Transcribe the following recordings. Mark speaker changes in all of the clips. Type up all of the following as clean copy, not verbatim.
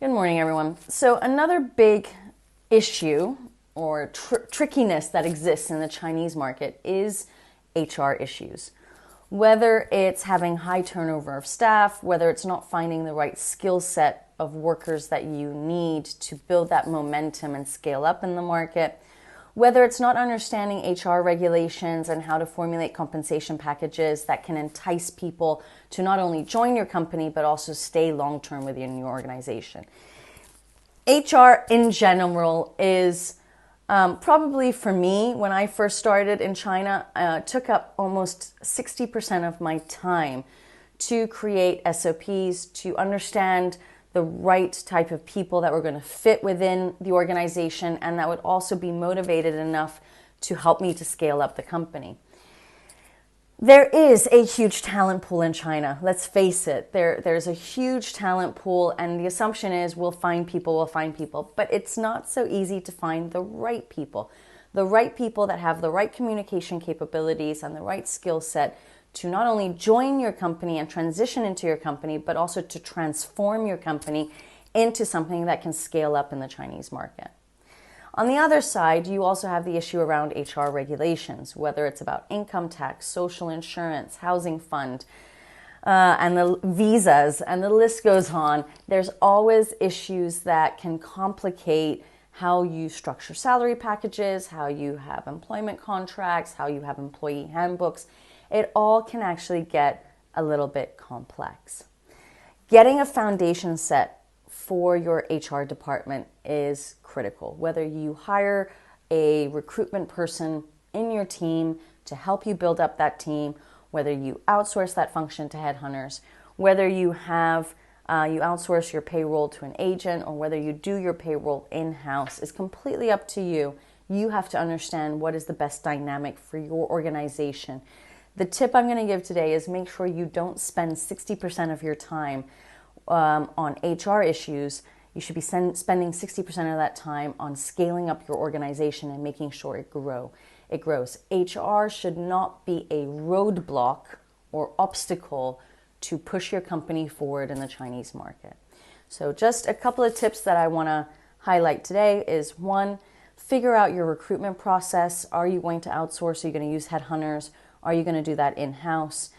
Speaker 1: Good morning, everyone. So another big issue or trickiness that exists in the Chinese market is HR issues. Whether it's having high turnover of staff, whether it's not finding the right skill set of workers that you need to build that momentum and scale up in the market, whether it's not understanding HR regulations and how to formulate compensation packages that can entice people to not only join your company, but also stay long-term within your organization. HR in general is probably, for me, when I first started in China, took up almost 60% of my time to create SOPs, to understand the right type of people that were going to fit within the organization and that would also be motivated enough to help me to scale up the company. There is a huge talent pool in China. Let's face it. There's a huge talent pool, and the assumption is we'll find people. But it's not so easy to find the right people that have the right communication capabilities and the right skill set to not only join your company and transition into your company, but also to transform your company into something that can scale up in the Chinese market. On the other side, you also have the issue around HR regulations, whether it's about income tax, social insurance, housing fund, and the visas, and the list goes on. There's always issues that can complicate how you structure salary packages, how you have employment contracts, how you have employee handbooks. It all can actually get a little bit complex. Getting a foundation set for your HR department is critical. Whether you hire a recruitment person in your team to help you build up that team, whether you outsource that function to headhunters, whether you outsource your payroll to an agent, or whether you do your payroll in-house is completely up to you. You have to understand what is the best dynamic for your organization. The tip I'm going to give today is make sure you don't spend 60% of your time on HR issues. You should be spending 60% of that time on scaling up your organization and making sure it grows. HR should not be a roadblock or obstacle to push your company forward in the Chinese market. So just a couple of tips that I want to highlight today is, one, figure out your recruitment process. Are you going to outsource? Are you going to use headhunters? Are you going to do that in-house?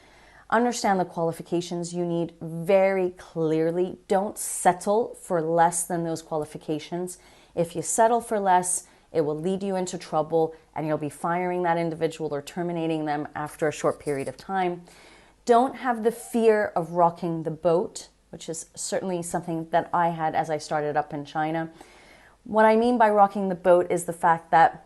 Speaker 1: Understand the qualifications you need very clearly. Don't settle for less than those qualifications. If you settle for less, it will lead you into trouble and you'll be firing that individual or terminating them after a short period of time. Don't have the fear of rocking the boat, which is certainly something that I had as I started up in China. What I mean by rocking the boat is the fact that,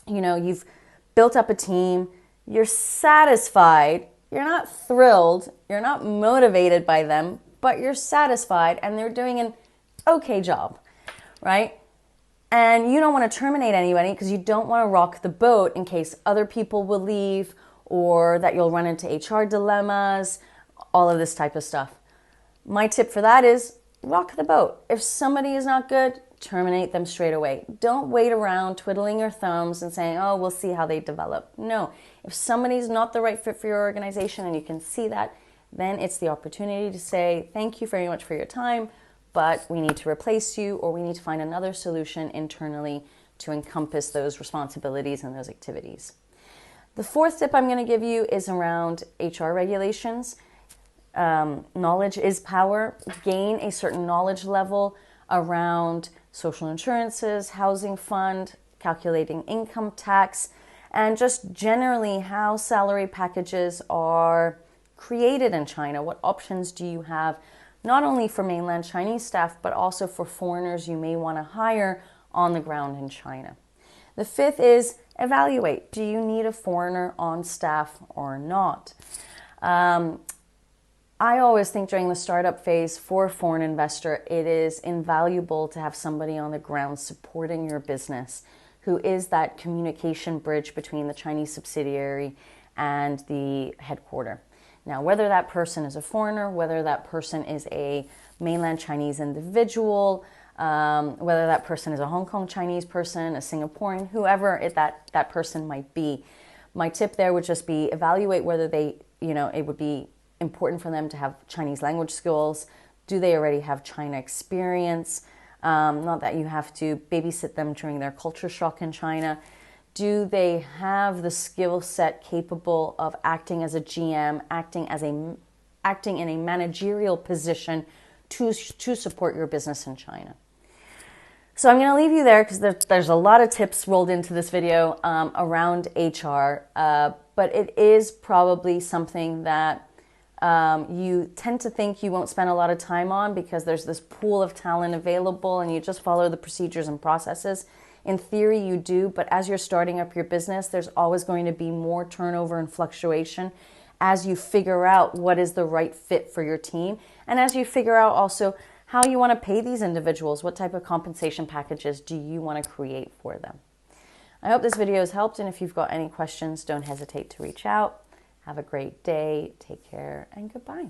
Speaker 1: you've built up a team, you're satisfied, you're not thrilled, you're not motivated by them, but you're satisfied and they're doing an okay job, right? And you don't want to terminate anybody because you don't want to rock the boat in case other people will leave or that you'll run into HR dilemmas, all of this type of stuff. My tip for that is rock the boat. If somebody is not good, terminate them straight away. Don't wait around twiddling your thumbs and saying, oh, we'll see how they develop. No, if somebody's not the right fit for your organization and you can see that, then it's the opportunity to say, thank you very much for your time, but we need to replace you or we need to find another solution internally to encompass those responsibilities and those activities. The fourth tip I'm going to give you is around HR regulations. Knowledge is power. Gain a certain knowledge level around social insurances, housing fund, calculating income tax, and just generally how salary packages are created in China. What options do you have, not only for mainland Chinese staff, but also for foreigners you may want to hire on the ground in China. The fifth is evaluate. Do you need a foreigner on staff or not? I always think during the startup phase for a foreign investor, it is invaluable to have somebody on the ground supporting your business who is that communication bridge between the Chinese subsidiary and the headquarter. Now, whether that person is a foreigner, whether that person is a mainland Chinese individual, whether that person is a Hong Kong Chinese person, a Singaporean, whoever that person might be, my tip there would just be evaluate whether it would be important for them to have Chinese language skills. Do they already have China experience? Not that you have to babysit them during their culture shock in China. Do they have the skill set capable of acting as a GM, acting in a managerial position to support your business in China? So I'm going to leave you there because there's a lot of tips rolled into this video around HR, but it is probably something that you tend to think you won't spend a lot of time on because there's this pool of talent available and you just follow the procedures and processes. In theory, you do, but as you're starting up your business, there's always going to be more turnover and fluctuation as you figure out what is the right fit for your team, and as you figure out also how you want to pay these individuals, what type of compensation packages do you want to create for them. I hope this video has helped, and if you've got any questions, don't hesitate to reach out. Have a great day, take care, and goodbye.